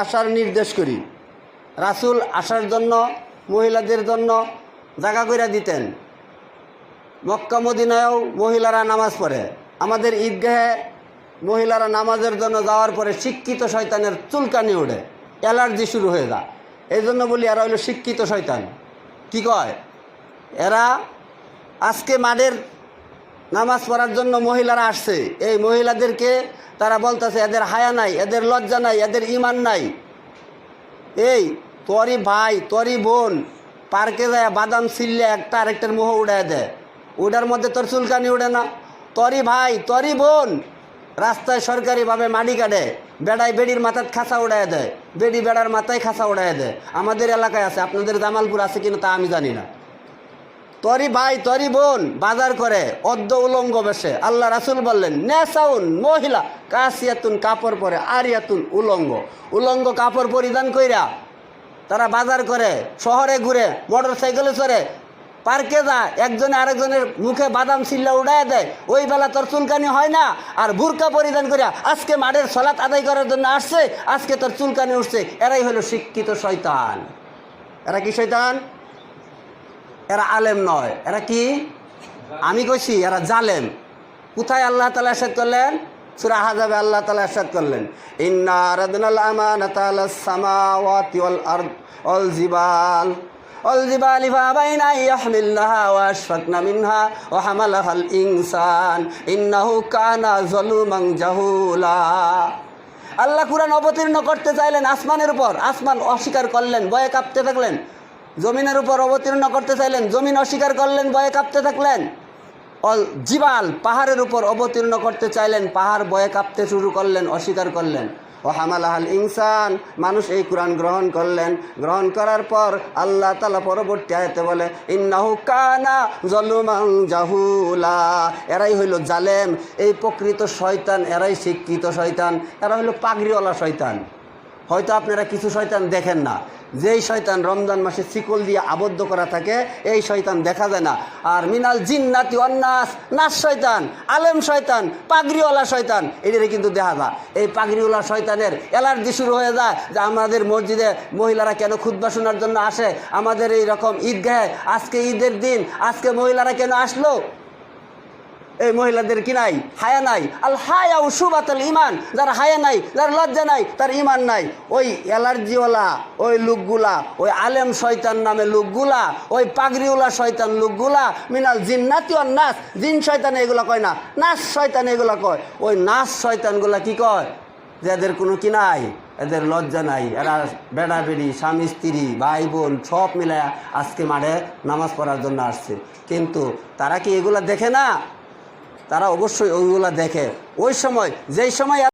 আসার নির্দেশ করি। রাসূল আসার জন্য মহিলাদের জন্য জায়গা করে দিতেন। মক্কা মদিনায়ও মহিলারা নামাজ পড়ে। আমাদের ঈদগাহে মহিলারা নামাজের জন্য যাওয়ার পরে শিক্ষিত শয়তানের চুলকানি ওঠে, অ্যালার্জি শুরু হয়ে যায়। এই জন্য বলি এরা হইল শিক্ষিত শয়তান। কি কয় এরা? আজকে মাঠের নামাজ পড়ার জন্য মহিলারা আসছে, এই মহিলাদেরকে তারা বলতেছে এদের হায়া নাই, এদের লজ্জা নাই, এদের ইমান নাই। এই তোরই ভাই তোরই বোন পার্কে যায় বাদাম ছিললে একটা আরেকটার মোহ উড়ায় দেয়, ওটার মধ্যে তোর চুলকানি উড়ে না? তোরই ভাই তোরই বোন রাস্তায় সরকারিভাবে মাটি কাটে, বেড়ায় বেড়ির মাথায় খাঁচা উড়ায় দেয়, বেড়ি বেড়ার মাথায় খাঁচা উড়ায় দেয়। আমাদের এলাকায় আছে, আপনাদের জামালপুর আছে কিনা তা আমি জানি না। তোরই ভাই তোরই বোন বাজার করে অর্ধ উলঙ্গ বেশে। আল্লাহ রাসূল বললেন নেসাউন মহিলা কাসিয়াতুন কাপড় পরে আরিয়াতুন উলঙ্গ, উলঙ্গ কাপড় পরিধান কইরা তারা বাজার করে, শহরে ঘুরে, মোটর সাইকেলে চড়ে, পার্কে যায়, একজনে আরেকজনের মুখে বাদাম ছিল্লা উড়ায় দেয়। ওই বেলা তোর চুলকানি হয় না? আর বুরকা পরিধান করিয়া আজকে মাঠের সালাত আদায় করার জন্য আসছে, আজকে তোর চুলকানি উঠছে। এরাই হলো শিক্ষিত শয়তান। এরা কি শয়তান? এরা আলেম নয়। এরা কি? আমি কইছি এরা জালেম। কোথায় আল্লাহ তাআলা ইরশাদ করলেন? সূরা আহজাবে আল্লাহ তাআলা ইরশাদ করলেন ইন্না আরাদনাল আমানাতা আলাস সামাওয়াতি ওয়াল আরদ ওয়াল জিবালি ফাবাইনা ইয়াহমিলনাহা ওয়া আশফাকনা মিনহা ওয়া হামালাহাল ইনসান ইন্নাহু কানা যালুমান জাহুলা। আল্লাহ কুরআন অবতীর্ণ করতে চাইলেন আসমানের উপর, আসমান অস্বীকার করলেন, ভয়ে কাঁপতে থাকলেন। জমিনের উপর অবতীর্ণ করতে চাইলেন, জমিন অস্বীকার করলেন, ভয়ে কাঁপতে থাকলেন। জিবাল পাহাড়ের উপর অবতীর্ণ করতে চাইলেন, পাহাড় ভয়ে কাঁপতে শুরু করলেন, অস্বীকার করলেন। ও হামালাহাল ইনসান, মানুষ এই কোরআন গ্রহণ করলেন। গ্রহণ করার পর আল্লাহ তাআলা পরবর্তী আয়াতে বলে ইন্নাহু কানা যালুমান জাহুলা। এরাই হইল জালেম, এই প্রকৃত শয়তান, এরাই শিক্ষিত শয়তান, এরা হইল পাগড়িওয়ালা শয়তান। হয়তো আপনারা কিছু শয়তান দেখেন না, যেই শয়তান রমজান মাসে শিকল দিয়ে আবদ্ধ করা থাকে এই শয়তান দেখা যায় না। আর মিনাল জিন্নাতি ওয়ান নাস, নাস শয়তান, আলেম শয়তান, পাগড়িওয়ালা শয়তান, এটারে কিন্তু দেখা যায়। এই পাগড়িওয়ালা শয়তানের অ্যালার্জি শুরু হয়ে যায় যে আমাদের মসজিদে মহিলারা কেন খুতবা শোনার জন্য আসে, আমাদের এই রকম ঈদগাহে আজকে ঈদের দিন আজকে মহিলারা কেন আসলো? এই মহিলাদের কি নাই? হায়া নাই। আল হায়া শুবাতুল ঈমান, যার হায়া নাই, যার লজ্জা নাই, তার ঈমান নাই। ওই অ্যালার্জিওয়ালা ওই লোকগুলা, ওই আলেম শয়তান নামে লোকগুলা, ওই পাগড়িওয়ালা শয়তান লোকগুলা মিনাল জিন্নাতি ওয়ান নাস, জিন শয়তান এগুলা কয় না, নাস শয়তান এগুলা কয়। ওই নাস শয়তানগুলা কি কয়? যে এদের কোনো কি নাই, এদের লজ্জা নাই, এরা বেড়া বেড়ি স্বামী স্ত্রী ভাই বোন সব মিলায় আজকে মাঠে নামাজ পড়ার জন্য আসছে। কিন্তু তারা কি এগুলা দেখে না? তারা অবশ্যই ওইগুলা দেখে। ওই সময় যেই সময়